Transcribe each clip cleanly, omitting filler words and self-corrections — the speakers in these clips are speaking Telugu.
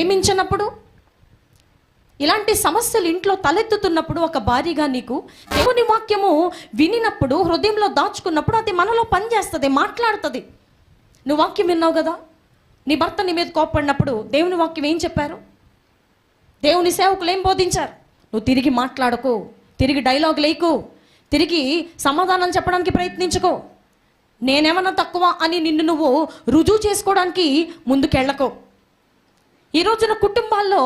ప్రేమించినప్పుడు, ఇలాంటి సమస్యలు ఇంట్లో తలెత్తుతున్నప్పుడు ఒక భార్యగా నీకు దేవుని వాక్యము వినినప్పుడు, హృదయంలో దాచుకున్నప్పుడు అది మనలో పనిచేస్తుంది, మాట్లాడుతుంది. నువ్వు వాక్యం విన్నావు కదా, నీ భర్త నీ మీద కోప్పడినప్పుడు దేవుని వాక్యం ఏం చెప్పారు? దేవుని సేవకులు ఏం బోధించారు? నువ్వు తిరిగి మాట్లాడకు, తిరిగి డైలాగ్ లేకు, తిరిగి సమాధానం చెప్పడానికి ప్రయత్నించుకో, నేనేమన్నా తక్కువ అని నిన్ను నువ్వు రుజువు చేసుకోవడానికి ముందుకెళ్ళకో. ఈ రోజున కుటుంబాల్లో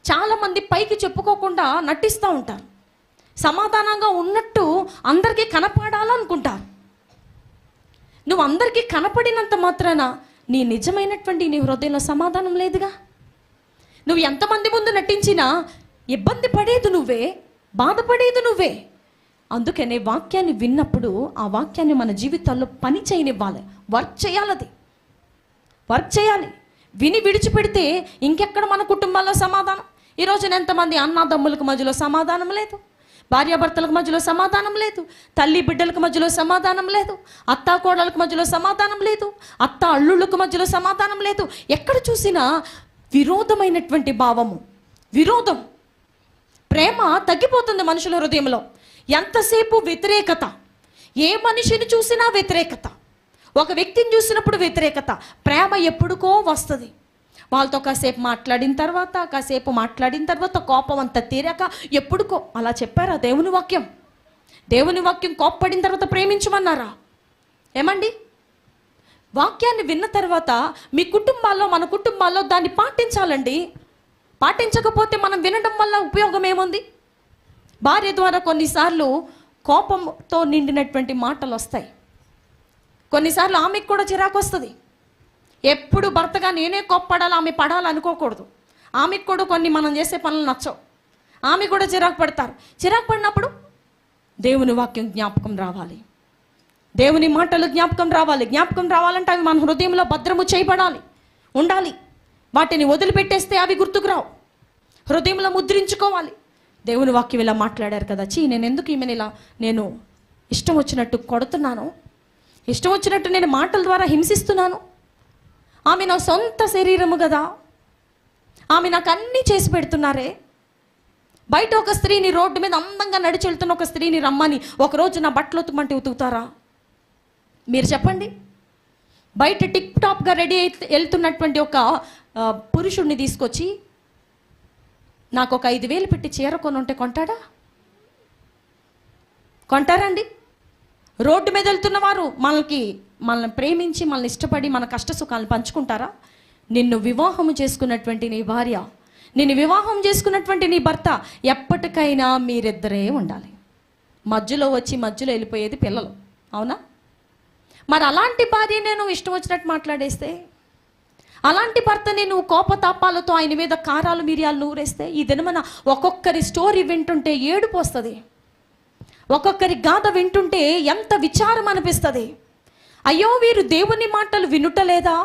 చాలామంది పైకి చెప్పుకోకుండా నటిస్తూ ఉంటారు, సమాధానంగా ఉన్నట్టు అందరికీ కనపడాలనుకుంటారు. నువ్వు అందరికీ కనపడినంత మాత్రాన నీ నిజమైనటువంటి నీ హృదయంలో సమాధానం లేదుగా. నువ్వు ఎంతమంది ముందు నటించినా ఇబ్బంది పడేది నువ్వే, బాధపడేది నువ్వే. అందుకనే వాక్యాన్ని విన్నప్పుడు ఆ వాక్యాన్ని మన జీవితాల్లో పని చేయనివ్వాలి, వర్క్ చేయాలి. వర్క్ చేయాలి. విని విడిచిపెడితే ఇంకెక్కడ మన కుటుంబాల్లో సమాధానం? ఈరోజున ఎంతమంది అన్నదమ్ములకు మధ్యలో సమాధానం లేదు, భార్యాభర్తలకు మధ్యలో సమాధానం లేదు, తల్లి బిడ్డలకు మధ్యలో సమాధానం లేదు, అత్తా కోడలకు మధ్యలో సమాధానం లేదు, అత్త అల్లుళ్ళకు మధ్యలో సమాధానం లేదు. ఎక్కడ చూసినా విరోధమైనటువంటి భావము, విరోధం. ప్రేమ తగ్గిపోతుంది మనుషుల హృదయంలో. ఎంతసేపు వ్యతిరేకత, ఏ మనిషిని చూసినా వ్యతిరేకత, ఒక వ్యక్తిని చూసినప్పుడు వ్యతిరేకత. ప్రేమ ఎప్పుడుకో వస్తుంది. వాళ్ళతో కాసేపు మాట్లాడిన తర్వాత కోపం అంతా తీరాక ఎప్పుడుకో. అలా చెప్పారా దేవుని వాక్యం? దేవుని వాక్యం కోప్పడిన తర్వాత ప్రేమించమన్నారా? ఏమండి? వాక్యాన్ని విన్న తర్వాత మీ కుటుంబాల్లో, మన కుటుంబాల్లో దాన్ని పాటించాలండి. పాటించకపోతే మనం వినడం వల్ల ఉపయోగం ఏముంది? భార్య ద్వారా కొన్నిసార్లు కోపంతో నిండినటువంటి మాటలు వస్తాయి. కొన్నిసార్లు ఆమెకు కూడా చిరాకు వస్తుంది. ఎప్పుడు భర్తగా నేనే కోప్పడాలి, ఆమె పడాలనుకోకూడదు. ఆమెకు కూడా కొన్ని మనం చేసే పనులు నచ్చవు, ఆమె కూడా చిరాకు పడతారు. చిరాకు పడినప్పుడు దేవుని వాక్యం జ్ఞాపకం రావాలి, దేవుని మాటలు జ్ఞాపకం రావాలి. జ్ఞాపకం రావాలంటే అవి మన హృదయంలో భద్రము చేయబడాలి, ఉండాలి. వాటిని వదిలిపెట్టేస్తే అవి గుర్తుకు రావు. హృదయంలో ముద్రించుకోవాలి. దేవుని వాక్యం ఇలా మాట్లాడారు కదా, నేను ఎందుకు ఈమెను ఇలా నేను ఇష్టం వచ్చినట్టు కొడుతున్నాను, ఇష్టం వచ్చినట్టు నేను మాటల ద్వారా హింసిస్తున్నాను? ఆమె నా సొంత శరీరము కదా, ఆమె నాకు అన్నీ చేసి పెడుతున్నారే. బయట ఒక స్త్రీని, రోడ్డు మీద అందంగా నడిచి వెళ్తున్న ఒక స్త్రీని రమ్మని ఒకరోజు నా బట్టలు ఉతుమంటే ఉతుకుతారా? మీరు చెప్పండి. బయట టిప్ టాప్గా రెడీ వెళ్తున్నటువంటి ఒక పురుషుడిని తీసుకొచ్చి నాకు ఒక 5,000 పెట్టి చీర కొని ఉంటే కొంటారండి? రోడ్డు మీద వెళ్తున్న వారు మనల్ని ప్రేమించి, మనల్ని ఇష్టపడి, మన కష్ట సుఖాలను పంచుకుంటారా? నిన్ను వివాహం చేసుకున్నటువంటి నీ భార్య, నిన్ను వివాహం చేసుకున్నటువంటి నీ భర్త ఎప్పటికైనా మీరిద్దరే ఉండాలి. మధ్యలో వెళ్ళిపోయేది పిల్లలు, అవునా? మరి అలాంటి భార్య నేను ఇష్టం వచ్చినట్టు మాట్లాడేస్తే, అలాంటి భర్తని నువ్వు కోపతాపాలతో ఆయన మీద కారాలు మిరియాలు నూరేస్తే, ఈ దినమన ఒక్కొక్కరి స్టోరీ వింటుంటే ఏడుపు వస్తుంది, ఒక్కొక్కరి గాథ వింటుంటే ఎంత విచారం అనిపిస్తుంది. అయ్యో, వీరు దేవుని మాటలు వినుటలేదా?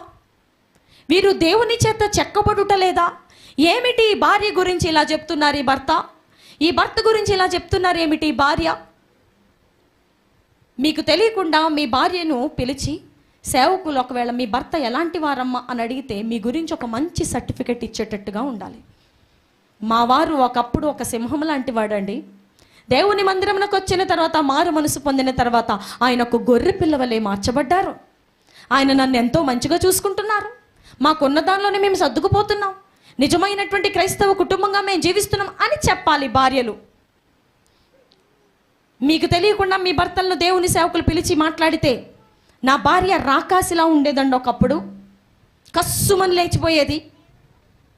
వీరు దేవుని చేత చెక్కబడుటలేదా? ఏమిటి ఈ భార్య గురించి ఇలా చెప్తున్నారు ఈ భర్త, ఈ భర్త గురించి ఇలా చెప్తున్నారు ఏమిటి ఈ భార్య? మీకు తెలియకుండా మీ భార్యను పిలిచి, సేవకులు ఒకవేళ మీ భర్త ఎలాంటి వారమ్మా అని అడిగితే మీ గురించి ఒక మంచి సర్టిఫికెట్ ఇచ్చేటట్టుగా ఉండాలి. మా వారు ఒకప్పుడు ఒక సింహం లాంటి వాడండి. దేవుని మందిరంలోకి వచ్చిన తర్వాత, మారు మనసు పొందిన తర్వాత ఆయన ఒక గొర్రె పిల్లవలే మార్చబడ్డారు. ఆయన నన్ను ఎంతో మంచిగా చూసుకుంటున్నారు. మాకున్న దానిలోనే మేము సర్దుకుపోతున్నాం, నిజమైనటువంటి క్రైస్తవ కుటుంబంగా మేము జీవిస్తున్నాం అని చెప్పాలి భార్యలు. మీకు తెలియకుండా మీ భర్తలను దేవుని సేవకులు పిలిచి మాట్లాడితే, నా భార్య రాకాసిలా ఉండేదండి ఒకప్పుడు, కస్సుమని లేచిపోయేది,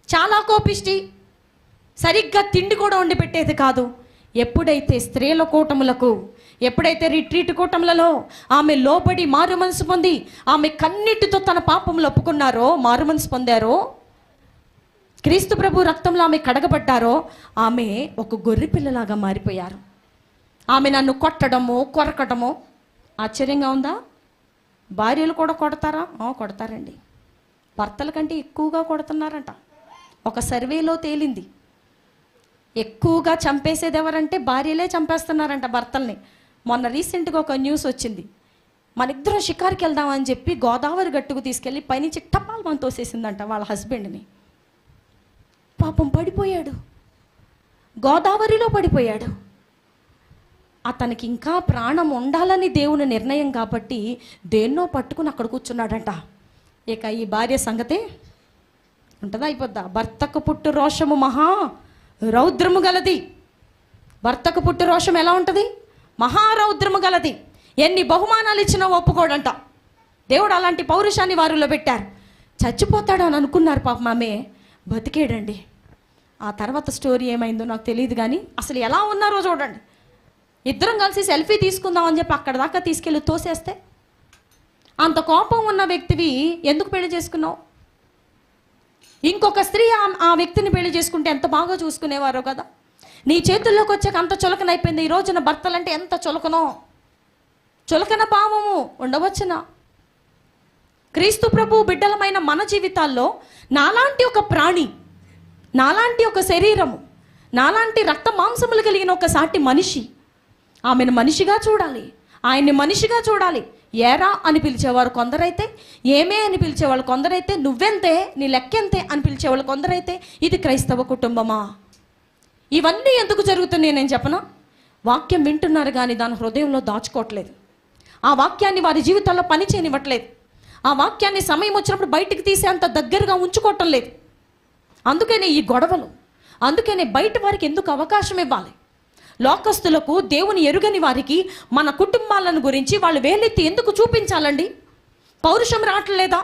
చాలా కోపిష్టి, సరిగ్గా తిండి కూడా వండి పెట్టేది కాదు. ఎప్పుడైతే స్త్రీల కూటములకు, ఎప్పుడైతే రిట్రీట్ కూటములలో ఆమె లోబడి మారు మనసు పొంది, ఆమె కన్నిటితో తన పాపములు ఒప్పుకున్నారో, మారు మనసు పొందారో, క్రీస్తు ప్రభు రక్తంలో ఆమె కడగబడ్డారో, ఆమె ఒక గొర్రె పిల్లలాగా మారిపోయారు. ఆమె నన్ను కొట్టడము, కొరకటము. ఆశ్చర్యంగా ఉందా? భార్యలు కూడా కొడతారా? కొడతారండి. భర్తల కంటే ఎక్కువగా కొడుతున్నారంట. ఒక సర్వేలో తేలింది, ఎక్కువగా చంపేసేది ఎవరంటే భార్యలే చంపేస్తున్నారంట భర్తల్ని. మొన్న రీసెంట్గా ఒక న్యూస్ వచ్చింది, మన ఇద్దరం షికార్కి వెళ్దామని చెప్పి గోదావరి గట్టుకు తీసుకెళ్ళి పైనుంచి టపాల్ మన తోసేసిందంట వాళ్ళ హస్బెండ్ని. పాపం పడిపోయాడు, గోదావరిలో పడిపోయాడు. అతనికి ఇంకా ప్రాణం ఉండాలని దేవుని నిర్ణయం కాబట్టి దేన్నో పట్టుకుని అక్కడ కూర్చున్నాడంట. ఇక ఈ భార్య సంగతే ఉంటుందా, అయిపోద్దా? భర్తకు పుట్టు రోషము మహా రౌద్రము గలది. భర్తకు పుట్టు రోషం ఎలా ఉంటుంది? మహారౌద్రము గలది. ఎన్ని బహుమానాలు ఇచ్చినా ఒప్పుకోడంట. దేవుడు అలాంటి పౌరుషాన్ని వారిలో పెట్టారు. చచ్చిపోతాడు అని అనుకున్నారు పాపం, ఆమె బతికేడండి. ఆ తర్వాత స్టోరీ ఏమైందో నాకు తెలియదు, కానీ అసలు ఎలా ఉన్నారో చూడండి. ఇద్దరం కలిసి సెల్ఫీ తీసుకుందామని చెప్పి అక్కడ దాకా తీసుకెళ్ళి తోసేస్తే, అంత కోపం ఉన్న వ్యక్తివి ఎందుకు పెళ్లి చేసుకున్నావు? ఇంకొక స్త్రీ ఆ వ్యక్తిని పెళ్లి చేసుకుంటే ఎంత బాగా చూసుకునేవారో కదా. నీ చేతుల్లోకి వచ్చాక అంత చులకనైపోయింది. ఈ రోజున భర్తలంటే ఎంత చులకనో, చులకన భావము ఉండవచ్చునా? క్రీస్తు ప్రభు బిడ్డలమైన మన జీవితాల్లో నాలాంటి ఒక ప్రాణి, నాలాంటి ఒక శరీరము, నాలాంటి రక్త మాంసములు కలిగిన ఒక సాటి మనిషి, ఆమెను మనిషిగా చూడాలి, ఆయన్ని మనిషిగా చూడాలి. ఏరా అని పిలిచేవారు కొందరైతే, ఏమే అని పిలిచేవాళ్ళు కొందరైతే, నువ్వెంతే, నీ లెక్కెంతే అని పిలిచేవాళ్ళు కొందరైతే. ఇది క్రైస్తవ కుటుంబమా? ఇవన్నీ ఎందుకు జరుగుతున్నాయి నేను చెప్పనా? వాక్యం వింటున్నారు కానీ దాని హృదయంలో దాచుకోవట్లేదు. ఆ వాక్యాన్ని వారి జీవితాల్లో పని చేయనివ్వట్లేదు. ఆ వాక్యాన్ని సమయం వచ్చినప్పుడు బయటికి తీసే అంత దగ్గరగా ఉంచుకోవటం లేదు. అందుకనే ఈ గొడవలు, అందుకనే బయట వారికి ఎందుకు అవకాశం ఇవ్వాలి? లోకస్తులకు, దేవుని ఎరుగని వారికి మన కుటుంబాలను గురించి వాళ్ళు వేలెత్తి ఎందుకు చూపించాలండి? పౌరుషం రావట్లేదా?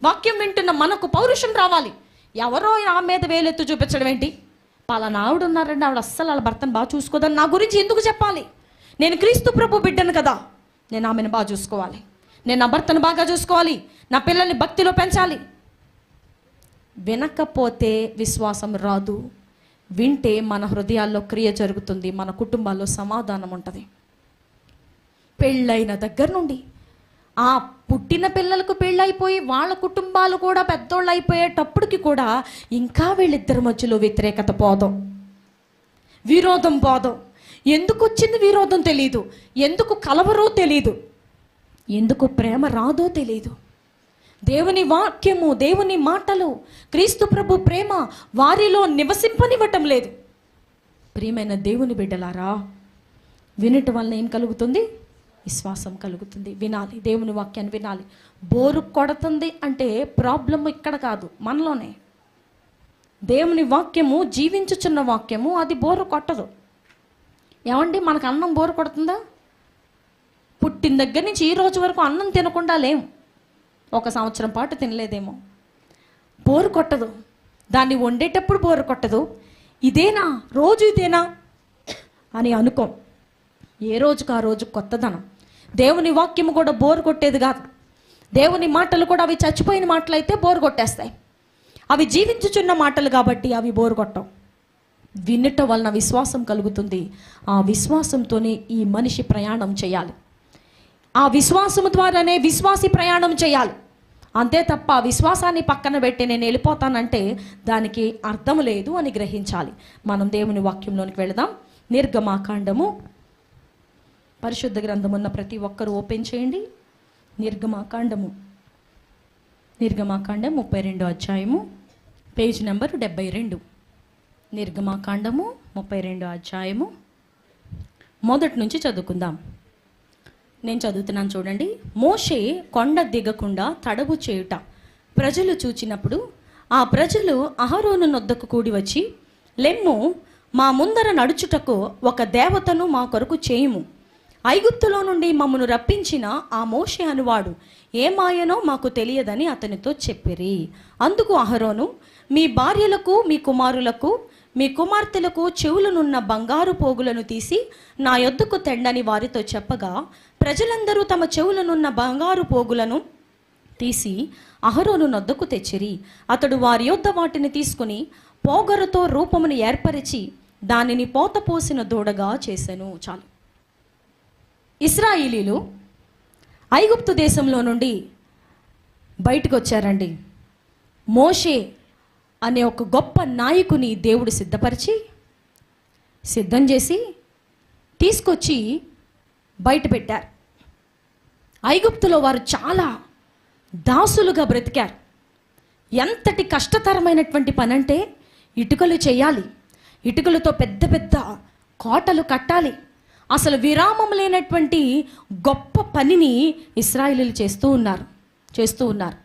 వాక్యం వింటున్న మనకు పౌరుషం రావాలి. ఎవరో నా మీద వేలెత్తు చూపించడం ఏంటి? పలానా ఆవిడ ఉన్నారండి, ఆవిడ అస్సలు వాళ్ళ భర్తను బాగా చూసుకోదని నా గురించి ఎందుకు చెప్పాలి? నేను క్రీస్తు ప్రభు బిడ్డను కదా, నేను ఆమెను బాగా చూసుకోవాలి, నేను నా భర్తను బాగా చూసుకోవాలి, నా పిల్లల్ని భక్తిలో పెంచాలి. వినకపోతే విశ్వాసం రాదు, వింటే మన హృదయాల్లో క్రియ జరుగుతుంది, మన కుటుంబాల్లో సమాధానం ఉంటుంది. పెళ్ళైన దగ్గర నుండి ఆ పుట్టిన పిల్లలకు పెళ్ళైపోయి వాళ్ళ కుటుంబాలు కూడా పెద్దోళ్ళు అయిపోయేటప్పటికి కూడా ఇంకా వీళ్ళిద్దరి మధ్యలో వ్యతిరేకత పోదాం, విరోధం పోదాం. ఎందుకు వచ్చింది విరోధం తెలీదు, ఎందుకు కలవరో తెలీదు, ఎందుకు ప్రేమ రాదో తెలీదు. దేవుని వాక్యము, దేవుని మాటలు, క్రీస్తు ప్రభు ప్రేమ వారిలో నివసింపనివ్వటం లేదు. ప్రియమైన దేవుని బిడ్డలారా, వినటం వలన ఏం కలుగుతుంది? విశ్వాసం కలుగుతుంది. వినాలి, దేవుని వాక్యాన్ని వినాలి. బోరు కొడుతుంది అంటే ప్రాబ్లం ఇక్కడ కాదు, మనలోనే. దేవుని వాక్యము జీవించుచున్న వాక్యము, అది బోరు కొట్టదు. ఏమండి, మనకు అన్నం బోరు కొడుతుందా? పుట్టిన దగ్గర నుంచి ఈ రోజు వరకు అన్నం తినకుండా లేము. ఒక సంవత్సరం పాటు తినలేదేమో. బోరు కొట్టదు. దాన్ని వండేటప్పుడు బోరు కొట్టదు. ఇదేనా రోజు, ఇదేనా అని అనుకోం. ఏ రోజుకు ఆ రోజు కొత్తదనం. దేవుని వాక్యము కూడా బోరు కొట్టేది కాదు. దేవుని మాటలు కూడా అవి చచ్చిపోయిన మాటలు అయితే బోరు కొట్టేస్తాయి. అవి జీవించుచున్న మాటలు కాబట్టి అవి బోరు కొట్టవు. వినటం వలన విశ్వాసం కలుగుతుంది. ఆ విశ్వాసంతోనే ఈ మనిషి ప్రయాణం చేయాలి. ఆ విశ్వాసము ద్వారానే విశ్వాసి ప్రయాణం చేయాలి. అంతే తప్ప విశ్వాసాన్ని పక్కన పెట్టి నేను వెళ్ళిపోతానంటే దానికి అర్థం లేదు అని గ్రహించాలి. మనం దేవుని వాక్యంలోనికి వెళదాం. నిర్గమాకాండము, పరిశుద్ధ గ్రంథం ఉన్న ప్రతి ఒక్కరూ ఓపెన్ చేయండి. నిర్గమాకాండం 32 అధ్యాయము, పేజ్ నెంబర్ 72. నిర్గమాకాండము 32 అధ్యాయము మొదటి నుంచి చదువుకుందాం. నేను చదువుతున్నాను చూడండి. మోషే కొండ దిగకుండా తడవు చేయుట ప్రజలు చూచినప్పుడు ఆ ప్రజలు అహరోను నొద్దకు కూడి వచ్చి, లెమ్ము, మా ముందర నడుచుటకు ఒక దేవతను మా కొరకు చేయుము. ఐగుప్తులో నుండి మమ్మను రప్పించిన ఆ మోషే అనువాడు ఏ మాయనో మాకు తెలియదని అతనితో చెప్పిరి. అందుకు అహరోను, మీ భార్యలకు, మీ కుమారులకు, మీ కుమార్తెలకు చెవులనున్న బంగారు పోగులను తీసి నా యొద్దకు తెండని వారితో చెప్పగా, ప్రజలందరూ తమ చెవులనున్న బంగారు పోగులను తీసి అహరోను నొద్దకు తెచ్చిరి. అతడు వారి యొద్ద వాటిని తీసుకుని పోగరుతో రూపమును ఏర్పరిచి దానిని పోత పోసిన దూడగా చేసెను. చాలు. ఇశ్రాయేలీలు ఐగుప్తు దేశంలో నుండి బయటకు వచ్చారండి. మోషే అనే ఒక గొప్ప నాయకుని దేవుడు సిద్ధం చేసి తీసుకొచ్చి బయట పెట్టారు. ఐగుప్తులో వారు చాలా దాసులుగా బ్రతికారు. ఎంతటి కష్టతరమైనటువంటి పని అంటే, ఇటుకలు చేయాలి, ఇటుకలతో పెద్ద పెద్ద కోటలు కట్టాలి. అసలు విరామం లేనటువంటి గొప్ప పనిని ఇశ్రాయేలీయులు చేస్తూ ఉన్నారు.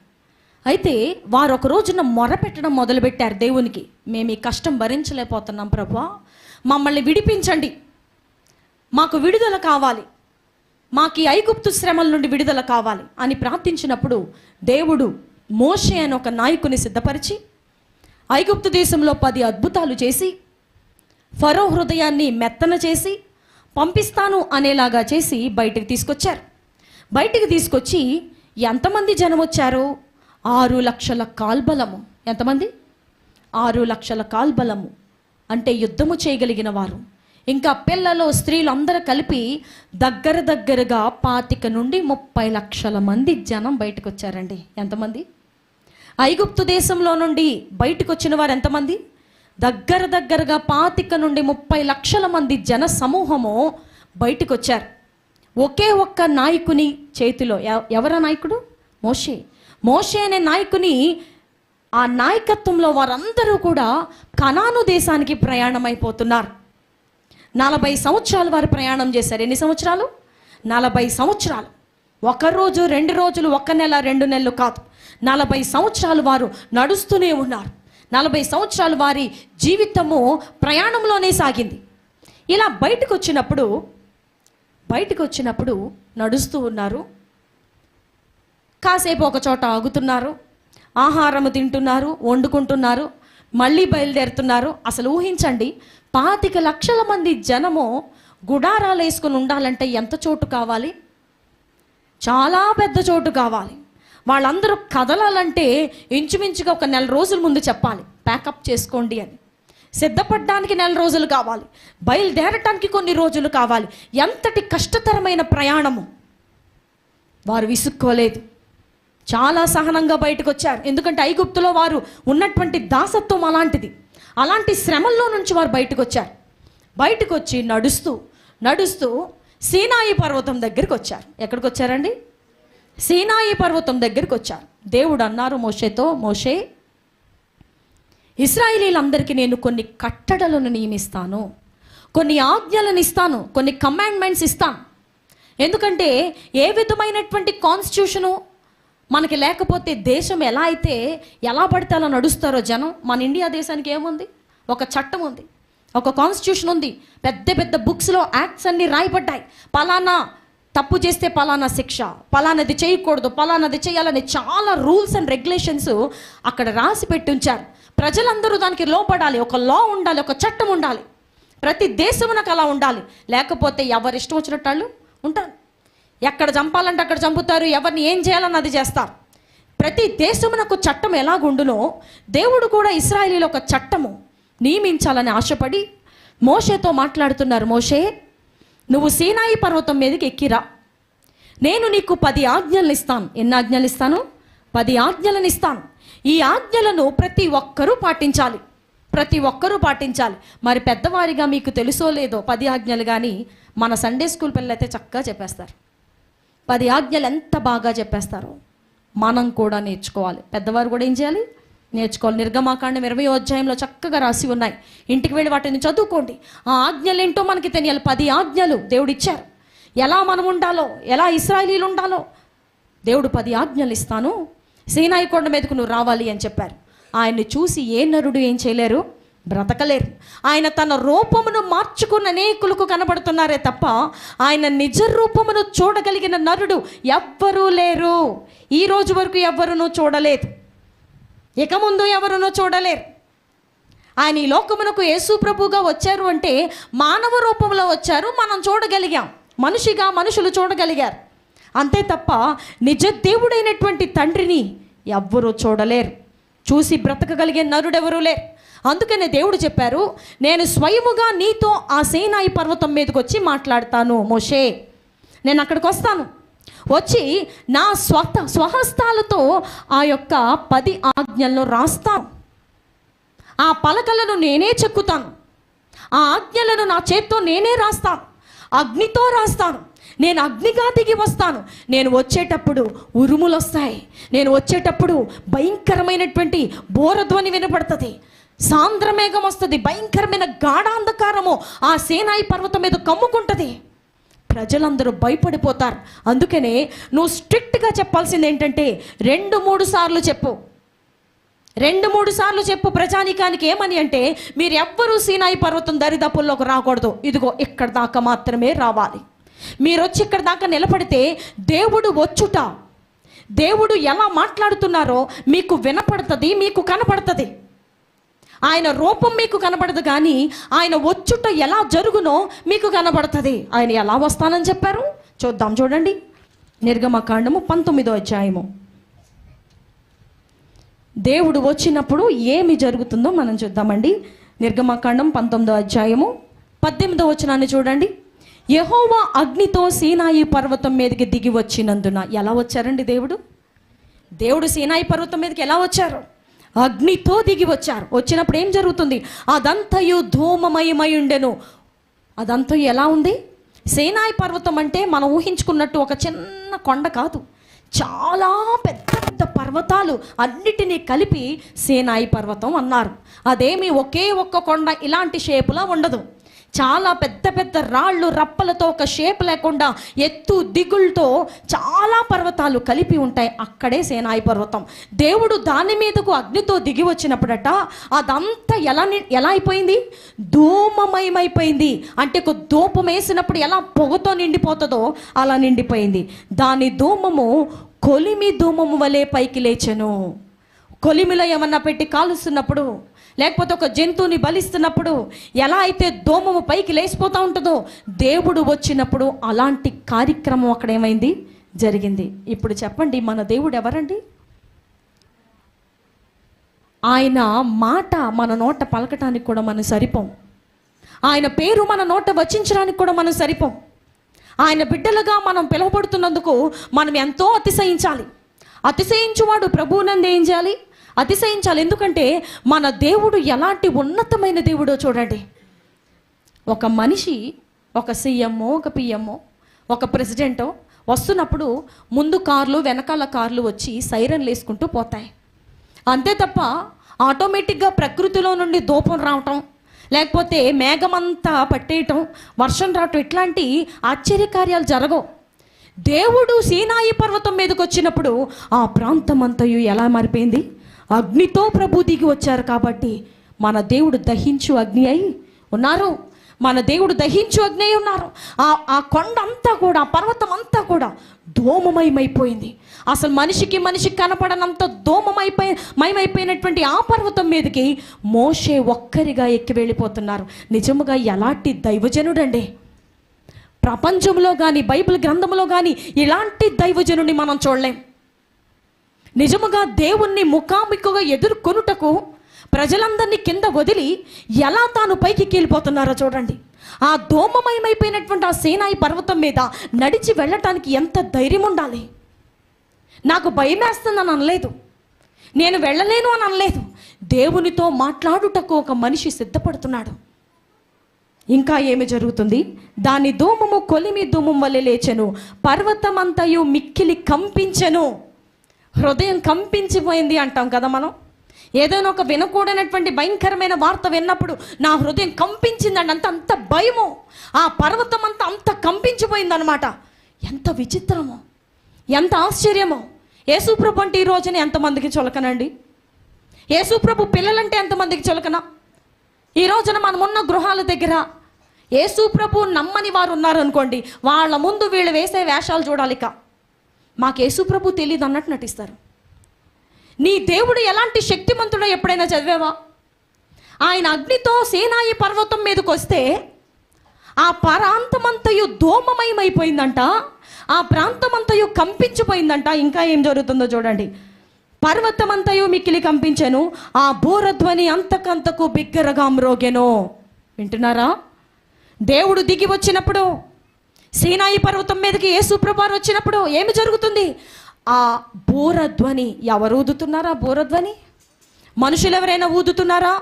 అయితే వారు ఒక రోజున మొరపెట్టడం మొదలుపెట్టారు దేవునికి. మేము ఈ కష్టం భరించలేకపోతున్నాం ప్రభువా, మమ్మల్ని విడిపించండి, మాకు విడుదల కావాలి, మాకు ఈ ఐగుప్తు శ్రమల నుండి విడుదల కావాలి అని ప్రార్థించినప్పుడు దేవుడు మోషే అని ఒక నాయకుని సిద్ధపరిచి ఐగుప్తు దేశంలో 10 అద్భుతాలు చేసి ఫరో హృదయాన్ని మెత్తన చేసి పంపిస్తాను అనేలాగా చేసి బయటికి తీసుకొచ్చారు. బయటికి తీసుకొచ్చి ఎంతమంది జనం వచ్చారు? 6 లక్షల కాల్బలము. ఎంతమంది? 6 లక్షల కాల్బలము అంటే యుద్ధము చేయగలిగిన వారు. ఇంకా పిల్లలు స్త్రీలు అందరూ కలిపి దగ్గరగా 25 నుండి 30 లక్షల మంది జనం బయటకు వచ్చారండి. ఎంతమంది? ఐగుప్తు దేశంలో నుండి బయటకు వచ్చిన వారు ఎంతమంది? దగ్గరగా 25 నుండి 30 లక్షల మంది జన సమూహము బయటకు వచ్చారు. ఒకే ఒక్క నాయకుని చేతిలో. ఎవరా నాయకుడు? మోషే అనే నాయకుని ఆ నాయకత్వంలో వారందరూ కూడా కనాను దేశానికి ప్రయాణం అయిపోతున్నారు. 40 సంవత్సరాలు వారు ప్రయాణం చేశారు. ఎన్ని సంవత్సరాలు? 40 సంవత్సరాలు. 1 రోజు 2 రోజులు, 1 నెల 2 నెలలు కాదు, 40 సంవత్సరాలు వారు నడుస్తూనే ఉన్నారు. 40 సంవత్సరాలు వారి జీవితము ప్రయాణంలోనే సాగింది. ఇలా బయటకు వచ్చినప్పుడు నడుస్తూ ఉన్నారు. కాసేపు ఒక చోట ఆగుతున్నారు, ఆహారము తింటున్నారు, వండుకుంటున్నారు, మళ్ళీ బయలుదేరుతున్నారు. అసలు ఊహించండి, 25 లక్షల మంది జనము గుడారాలు వేసుకుని ఉండాలంటే ఎంత చోటు కావాలి? చాలా పెద్ద చోటు కావాలి. వాళ్ళందరూ కదలాలంటే ఇంచుమించుగా 1 నెల రోజుల ముందు చెప్పాలి, ప్యాకప్ చేసుకోండి అని. సిద్ధపడడానికి 1 నెల రోజులు కావాలి, బయలుదేరటానికి కొన్ని రోజులు కావాలి. ఎంతటి కష్టతరమైన ప్రయాణము! వారు విసుక్కోలేదు, చాలా సహనంగా బయటకు వచ్చారు. ఎందుకంటే ఐగుప్తులో వారు ఉన్నటువంటి దాసత్వం అలాంటి శ్రమల్లో నుంచి వారు బయటకు వచ్చారు. బయటకు వచ్చి నడుస్తూ సీనాయి పర్వతం దగ్గరికి వచ్చారు. ఎక్కడికి వచ్చారండి? సీనాయి పర్వతం దగ్గరికి వచ్చారు. దేవుడు అన్నారు మోషేతో, మోషే, ఇశ్రాయేలీలందరికీ నేను కొన్ని కట్టడలను నియమిస్తాను, కొన్ని ఆజ్ఞలను ఇస్తాను, కొన్ని కమాండ్మెంట్స్ ఇస్తాను. ఎందుకంటే ఏ విధమైనటువంటి కాన్స్టిట్యూషను మనకి లేకపోతే దేశం ఎలా పడితే అలా నడుస్తారో జనం. మన ఇండియా దేశానికి ఏముంది? ఒక చట్టం ఉంది, ఒక కాన్స్టిట్యూషన్ ఉంది, పెద్ద బుక్స్లో యాక్ట్స్ అన్నీ రాయబడ్డాయి. పలానా తప్పు చేస్తే పలానా శిక్ష, పలానాది చేయకూడదు, పలానాది చేయాలని చాలా రూల్స్ అండ్ రెగ్యులేషన్స్ అక్కడ రాసి పెట్టి ఉంచారు. ప్రజలందరూ దానికి లోపడాలి, ఒక లా ఉండాలి, ఒక చట్టం ఉండాలి. ప్రతి దేశమునకు అలా ఉండాలి. లేకపోతే ఎవరు ఇష్టం వచ్చినట్టు వాళ్ళు ఉంటారు. ఎక్కడ చంపాలంటే అక్కడ చంపుతారు, ఎవరిని ఏం చేయాలని అది చేస్తారు. ప్రతి దేశమునకు చట్టం ఎలాగుండునో దేవుడు కూడా ఇశ్రాయేలీలో ఒక చట్టము నియమించాలని ఆశపడి మోషేతో మాట్లాడుతున్నారు. మోషే, నువ్వు సీనాయి పర్వతం మీదకి ఎక్కిరా, నేను నీకు 10 ఆజ్ఞలను ఇస్తాను. ఎన్ని ఆజ్ఞలు ఇస్తాను? 10 ఆజ్ఞలను ఇస్తాను. ఈ ఆజ్ఞలను ప్రతి ఒక్కరూ పాటించాలి. మరి పెద్దవారిగా మీకు తెలుసో లేదో 10 ఆజ్ఞలు కానీ మన సండే స్కూల్ పిల్లలు అయితే చక్కగా చెప్పేస్తారు. 10 ఆజ్ఞలు ఎంత బాగా చెప్పేస్తారో మనం కూడా నేర్చుకోవాలి. పెద్దవారు కూడా ఏం చేయాలి? నేర్చుకోవాలి. నిర్గమాకాండం 20వ అధ్యాయంలో చక్కగా రాసి ఉన్నాయి. ఇంటికి వెళ్ళి వాటిని చదువుకోండి. ఆ ఆజ్ఞలు ఏంటో మనకి తెలియాలి. 10 ఆజ్ఞలు దేవుడు ఇచ్చారు. ఎలా మనం ఉండాలో, ఎలా ఇశ్రాయేలీలు ఉండాలో దేవుడు 10 ఆజ్ఞలు ఇస్తాను, సీనాయి కొండ మీదకు నువ్వు రావాలి అని చెప్పారు. ఆయన్ని చూసి ఏ నరుడు ఏం చేయలేరు, బ్రతకలేరు. ఆయన తన రూపమును మార్చుకున్న అనేకులకు కనబడుతున్నారే తప్ప ఆయన నిజ రూపమును చూడగలిగిన నరుడు ఎవ్వరూ లేరు. ఈ రోజు వరకు ఎవ్వరూ చూడలేదు, ఇక ముందు ఎవరునో చూడలేరు. ఆయన ఈ లోకమునకు యేసు ప్రభువుగా వచ్చారు అంటే మానవ రూపంలో వచ్చారు, మనం చూడగలిగాం. మనుషులు చూడగలిగారు. అంతే తప్ప నిజ దేవుడైనటువంటి తండ్రిని ఎవ్వరూ చూడలేరు. చూసి బ్రతకగలిగే నరుడెవరూ లేరు. అందుకనే దేవుడు చెప్పారు, నేను స్వయముగా నీతో ఆ సీనాయి పర్వతం మీదకి వచ్చి మాట్లాడతాను. మోషే, నేను అక్కడికి వస్తాను, వచ్చి నా స్వహస్తాలతో ఆ యొక్క 10 ఆజ్ఞలను రాస్తాను. ఆ పలకలను నేనే చెక్కుతాను, ఆ ఆజ్ఞలను నా చేత్తో నేనే రాస్తాను, అగ్నితో రాస్తాను. నేను అగ్నిగా దిగి వస్తాను. నేను వచ్చేటప్పుడు ఉరుములు వస్తాయి, నేను వచ్చేటప్పుడు భయంకరమైనటువంటి బోరధ్వని వినపడుతుంది, సాంద్రమేఘం వస్తుంది, భయంకరమైన గాఢాంధకారము ఆ సీనాయి పర్వతం మీద కమ్ముకుంటుంది. ప్రజలందరూ భయపడిపోతారు. అందుకనే నువ్వు స్ట్రిక్ట్గా చెప్పాల్సింది ఏంటంటే 2-3 సార్లు చెప్పు. 2-3 సార్లు చెప్పు ప్రజానీకానికి. ఏమని అంటే, మీరు ఎవ్వరూ సీనాయి పర్వతం దరిదాపుల్లోకి రాకూడదు, ఇదిగో ఇక్కడ దాకా మాత్రమే రావాలి. మీరు వచ్చి ఇక్కడ దాకా నిలబడితే దేవుడు వచ్చుట, దేవుడు ఎలా మాట్లాడుతున్నారో మీకు వినపడుతుంది, మీకు కనపడుతుంది. ఆయన రూపం మీకు కనపడదు, కానీ ఆయన వచ్చుట ఎలా జరుగునో మీకు కనపడుతుంది. ఆయన ఎలా వస్తానని చెప్పారు చూద్దాం. చూడండి, నిర్గమకాండము 19వ అధ్యాయము. దేవుడు వచ్చినప్పుడు ఏమి జరుగుతుందో మనం చూద్దామండి. నిర్గమకాండం 19వ అధ్యాయము 18వ వచనాన్ని చూడండి. యెహోవా అగ్నితో సీనాయి పర్వతం మీదకి దిగి వచ్చినందున. ఎలా వచ్చారండి దేవుడు సీనాయి పర్వతం మీదకి ఎలా వచ్చారు? అగ్నితో దిగి వచ్చారు. వచ్చినప్పుడు ఏం జరుగుతుంది? అదంతయు ధూమమయమై ఉండెను. అదంతా ఎలా ఉంది? సీనాయి పర్వతం అంటే మనం ఊహించుకున్నట్టు ఒక చిన్న కొండ కాదు, చాలా పెద్ద పెద్ద పర్వతాలు అన్నిటినీ కలిపి సీనాయి పర్వతం అన్నారు. అదేమి ఒకే ఒక్క కొండ ఇలాంటి షేపులా ఉండదు. చాలా పెద్ద పెద్ద రాళ్ళు రప్పలతో, ఒక షేప్ లేకుండా ఎత్తు దిగులతో చాలా పర్వతాలు కలిపి ఉంటాయి. అక్కడే సీనాయి పర్వతం. దేవుడు దాని మీదకు అగ్నితో దిగి వచ్చినప్పుడట అదంతా ఎలా అయిపోయింది? ధూమమయమైపోయింది. అంటే ఒక ధూపం వేసినప్పుడు ఎలా పొగతో నిండిపోతుందో అలా నిండిపోయింది. దాని ధూమము కొలిమి ధూమము వలె పైకి లేచెను. కొలిమిలో ఏమన్నా పెట్టి కాలుస్తున్నప్పుడు, లేకపోతే ఒక జంతువుని బలిస్తున్నప్పుడు ఎలా అయితే దోమము పైకి లేచిపోతూ ఉంటుందో, దేవుడు వచ్చినప్పుడు అలాంటి కార్యక్రమం అక్కడ ఏమైంది? జరిగింది. ఇప్పుడు చెప్పండి, మన దేవుడు ఎవరండి? ఆయన మాట మన నోట పలకటానికి కూడా మనం సరిపోం. ఆయన పేరు మన నోట వచించడానికి కూడా మనం సరిపోం. ఆయన బిడ్డలుగా మనం పిలువబడుతున్నందుకు మనం ఎంతో అతిశయించాలి. అతిశయించువాడు ప్రభువునందు ఏం చేయాలి? అతిశయించాలి. ఎందుకంటే మన దేవుడు ఎలాంటి ఉన్నతమైన దేవుడో చూడండి. ఒక మనిషి, ఒక సీఎంఓ, ఒక పిఎంఓ, ఒక ప్రెసిడెంటో వస్తున్నప్పుడు ముందు కార్లు, వెనకాల కార్లు వచ్చి సైరన్లు వేసుకుంటూ పోతాయి. అంతే తప్ప ఆటోమేటిక్గా ప్రకృతిలో నుండి దూపం రావటం, లేకపోతే మేఘమంతా పట్టేయటం, వర్షం రావటం, ఇట్లాంటి ఆశ్చర్యకార్యాలు జరగవు. దేవుడు సీనాయి పర్వతం మీదకి వచ్చినప్పుడు ఆ ప్రాంతం అంతయు ఎలా మారిపోయింది? అగ్నితో ప్రభు దిగి వచ్చారు. కాబట్టి మన దేవుడు దహించు అగ్ని అయి ఉన్నారు. మన దేవుడు దహించు అగ్ని అయి ఉన్నారు. ఆ కొండ అంతా కూడా, ఆ పర్వతం అంతా ధూమమయమైపోయింది. అసలు మనిషికి కనపడనంత ధూమమైపోయినటువంటి ఆ పర్వతం మీదకి మోషే ఒక్కరిగా ఎక్కి వెళ్ళిపోతున్నారు. నిజముగా ఎలాంటి దైవజనుడండి! ప్రపంచంలో కానీ, బైబిల్ గ్రంథంలో కానీ ఇలాంటి దైవజనుడిని మనం చూడలేం. నిజముగా దేవుణ్ణి ముఖాముఖిగా ఎదుర్కొనుటకు ప్రజలందరినీ కింద వదిలి ఎలా తాను పైకి వెళ్ళిపోతున్నారో చూడండి. ఆ ధూమమయమైపోయినటువంటి ఆ సీనాయి పర్వతం మీద నడిచి వెళ్ళటానికి ఎంత ధైర్యం ఉండాలి! నాకు భయం వేస్తుందని అనలేదు, నేను వెళ్ళలేను అని అనలేదు. దేవునితో మాట్లాడుటకు ఒక మనిషి సిద్ధపడుతున్నాడు. ఇంకా ఏమి జరుగుతుంది? దాని ధూమము కొలిమి ధూమం వలె లేచెను, పర్వతమంతయు మిక్కిలి కంపించెను. హృదయం కంపించిపోయింది అంటాం కదా మనం. ఏదైనా ఒక వినకూడనటువంటి భయంకరమైన వార్త విన్నప్పుడు నా హృదయం కంపించిందండి, అంత భయము. ఆ పర్వతం అంత కంపించిపోయిందనమాట. ఎంత విచిత్రమో, ఎంత ఆశ్చర్యమో. యేసుప్రభు అంటే ఈ రోజున ఎంతమందికి చులకనండి? యేసుప్రభు పిల్లలంటే ఎంతమందికి చులకన? ఈ రోజున మనమున్న గృహాల దగ్గర యేసుప్రభు నమ్మని వారు ఉన్నారనుకోండి, వాళ్ళ ముందు వీళ్ళు వేసే వేషాలు చూడాలిక. మాకు యేసుప్రభు తెలియదు అన్నట్టు నటిస్తారు. నీ దేవుడు ఎలాంటి శక్తిమంతుడో ఎప్పుడైనా చదివావా? ఆయన అగ్నితో సీనాయి పర్వతం మీదకి వస్తే ఆ ప్రాంతమంతయు ధూమమయమైపోయిందంట, ఆ ప్రాంతమంతయు కంపించిపోయిందంట. ఇంకా ఏం జరుగుతుందో చూడండి. పర్వతమంతయు మిక్కిలి కంపించెను, ఆ బూరధ్వని అంతకంతకు బిగ్గరగా మ్రోగెను. వింటున్నారా? దేవుడు దిగి వచ్చినప్పుడు, సీనాయి పర్వతం మీదకి యేసుప్రభు వచ్చినప్పుడు ఏమి జరుగుతుంది? ఆ బూరధ్వని. ఎవరు ఊదుతున్నారా బూరధ్వని? మనుషులు ఎవరైనా ఊదుతున్నారా?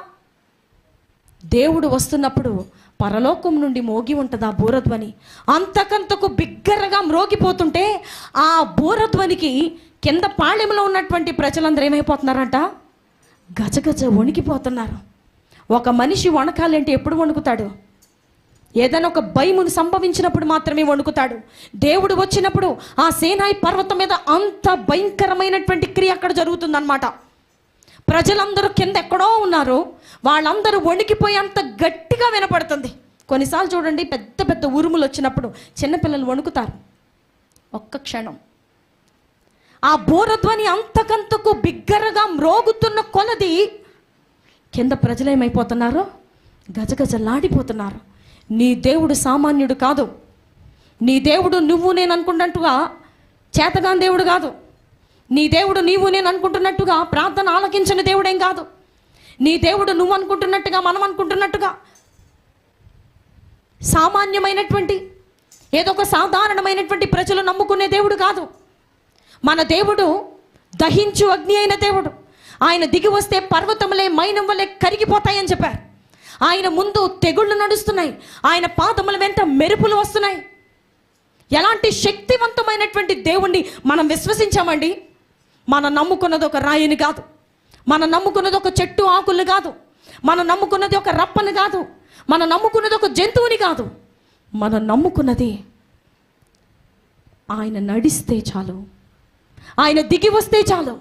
దేవుడు వస్తున్నప్పుడు పరలోకం నుండి మోగి ఉంటుంది ఆ బూరధ్వని. అంతకంతకు బిగ్గరగా మ్రోగిపోతుంటే ఆ బూరధ్వనికి కింద పాళెంలో ఉన్నటువంటి ప్రజలందరూ ఏమైపోతున్నారంట? గజగజ వణికిపోతున్నారు. ఒక మనిషి వణకాలి అంటే ఎప్పుడు వణుకుతాడు? ఏదైనా ఒక భయమును సంభవించినప్పుడు మాత్రమే వణుకుతాడు. దేవుడు వచ్చినప్పుడు ఆ సీనాయి పర్వతం మీద అంత భయంకరమైనటువంటి క్రియ అక్కడ జరుగుతుందన్నమాట. ప్రజలందరూ కింద ఎక్కడో ఉన్నారు, వాళ్ళందరూ వణికిపోయి అంత గట్టిగా వినపడుతుంది. కొన్నిసార్లు చూడండి, పెద్ద పెద్ద ఉరుములు వచ్చినప్పుడు చిన్నపిల్లలు వణుకుతారు. ఒక్క క్షణం ఆ బోరధ్వని అంతకంతకు బిగ్గరగా మ్రోగుతున్న కొలది కింద ప్రజలు ఏమైపోతున్నారో గజగజలాడిపోతున్నారు. నీ దేవుడు సామాన్యుడు కాదు. నీ దేవుడు నువ్వు నేను అనుకున్నట్టుగా చేతగాని దేవుడు కాదు. నీ దేవుడు నీవు నేను అనుకుంటున్నట్టుగా ప్రార్థన ఆలకించిన దేవుడేం కాదు. నీ దేవుడు నువ్వు అనుకుంటున్నట్టుగా మనం అనుకుంటున్నట్టుగా సామాన్యమైనటువంటి ఏదో ఒక సాధారణమైనటువంటి ప్రజలు నమ్ముకునే దేవుడు కాదు. మన దేవుడు దహించు అగ్ని అయిన దేవుడు. ఆయన దిగి వస్తే పర్వతములే మైనం వలె కరిగిపోతాయని చెప్పారు. ఆయన ముందు తెగుళ్ళు నడుస్తున్నాయి, ఆయన పాదముల వెంట మెరుపులు వస్తున్నాయి. ఎలాంటి శక్తివంతమైనటువంటి దేవుణ్ణి మనం విశ్వసించామండి. మనం నమ్ముకున్నది ఒక రాయిని కాదు, మనం నమ్ముకున్నది ఒక చెట్టు ఆకులు కాదు, మనం నమ్ముకున్నది ఒక రప్పని కాదు, మనం నమ్ముకున్నది ఒక జంతువుని కాదు. మనం నమ్ముకున్నది ఆయన నడిస్తే చాలు, ఆయన దిగి వస్తే చాలు.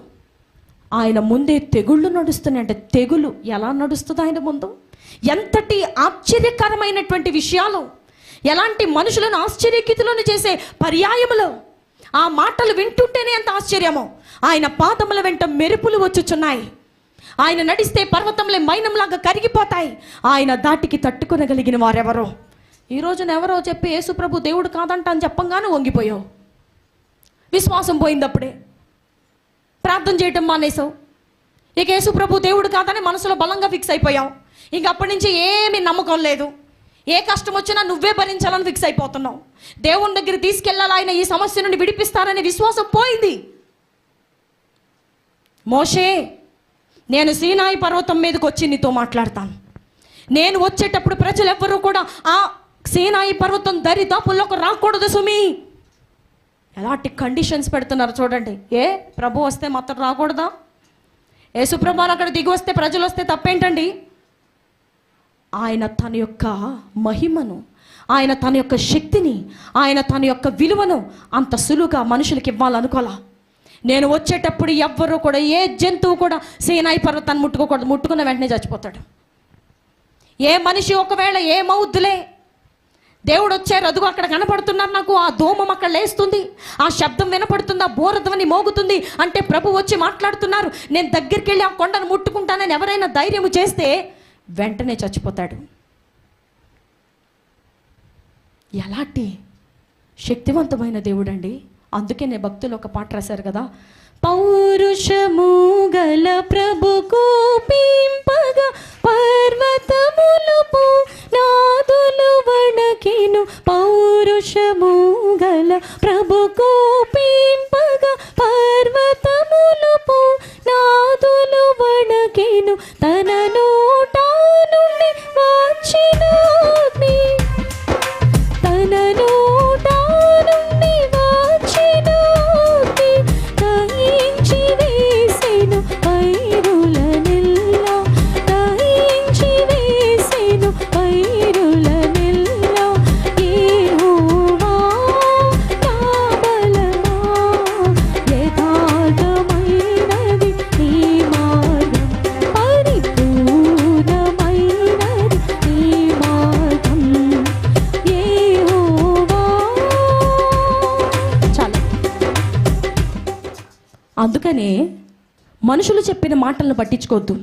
ఆయన ముందే తెగుళ్ళు నడుస్తున్నాయి. అంటే తెగులు ఎలా నడుస్తుంది ఆయన ముందు? ఎంతటి ఆశ్చర్యకరమైనటువంటి విషయాలు, ఎలాంటి మనుషులను ఆశ్చర్యకితులను చేసే పర్యాయములు. ఆ మాటలు వింటుంటేనే ఎంత ఆశ్చర్యమో. ఆయన పాదముల వెంట మెరుపులు వచ్చుచున్నాయి. ఆయన నడిస్తే పర్వతంలో మైనంలాగా కరిగిపోతాయి. ఆయన దాటికి తట్టుకొనగలిగిన వారెవరో. ఈ రోజున ఎవరో చెప్పి యేసుప్రభు దేవుడు కాదంట అని చెప్పంగానే వంగిపోయావు. విశ్వాసం పోయిందప్పుడే ప్రార్థన చేయటం మానేసావు. ఇక యేసుప్రభు దేవుడు కాదని మనసులో బలంగా ఫిక్స్ అయిపోయావు. ఇంక అప్పటి నుంచి ఏమీ నమ్మకం లేదు. ఏ కష్టం వచ్చినా నువ్వే భరించాలని ఫిక్స్ అయిపోతున్నావు. దేవుని దగ్గర తీసుకెళ్ళాలి, ఆయన ఈ సమస్య నుండి విడిపిస్తారనే విశ్వాసం పోయింది. మోషే, నేను సీనాయి పర్వతం మీదకి వచ్చి నీతో మాట్లాడతాను. నేను వచ్చేటప్పుడు ప్రజలు ఎవ్వరూ కూడా ఆ సీనాయి పర్వతం దరిదాపుల్లోకి రాకూడదు సుమి. ఎలాంటి కండిషన్స్ పెడుతున్నారు చూడండి. ఏ ప్రభు వస్తే మాత్రం రాకూడదా? యేసుప్రభుని అక్కడ దిగి వస్తే ప్రజలు వస్తే తప్పేంటండి? ఆయన తన యొక్క మహిమను, ఆయన తన యొక్క శక్తిని, ఆయన తన యొక్క విలువను అంత సులువుగా మనుషులకి ఇవ్వాలనుకోలా. నేను వచ్చేటప్పుడు ఎవ్వరూ కూడా, ఏ జంతువు కూడా సీనాయి పర్వతాన్ని ముట్టుకోకూడదు. ముట్టుకున్న వెంటనే చచ్చిపోతాడు. ఏ మనిషి ఒకవేళ ఏమవుద్దులే, దేవుడు వచ్చారు, అదుగు అక్కడ కనపడుతున్నారు, నాకు ఆ దోమం అక్కడ లేస్తుంది, ఆ శబ్దం వినపడుతుంది, ఆ బోరధ్వని మోగుతుంది అంటే ప్రభు వచ్చి మాట్లాడుతున్నారు, నేను దగ్గరికి వెళ్ళి ఆ కొండను ముట్టుకుంటానని ఎవరైనా ధైర్యం చేస్తే వెంటనే చచ్చిపోతాడు. ఎలాంటి శక్తివంతమైన దేవుడు అండి. అందుకే నేను భక్తులు ఒక పాట రాశారు కదా, పౌరుషము గల ప్రభు కూపింపగా పర్వతములు నాదులు వణకిను. పౌరుషము గల ప్రభు కూపింపగా పర్వతములు నాదులు వణకిను. తన నోట నుండి వచ్చిన అగ్ని, తన నోట నుండి వచ్చిన అగ్ని దహించి వేసెను పైరులనెల్లా, దహించి వేసెను పైరులనెల్లా. యెహోవా నా బలమా, యథార్థమైనది నీ మార్గం, పరిపూర్ణమైనది నీ మార్గం. యెహోవా. చాలు. అందుకనే మనుషులు చెప్పిన మాటలను పట్టించుకోవద్దు.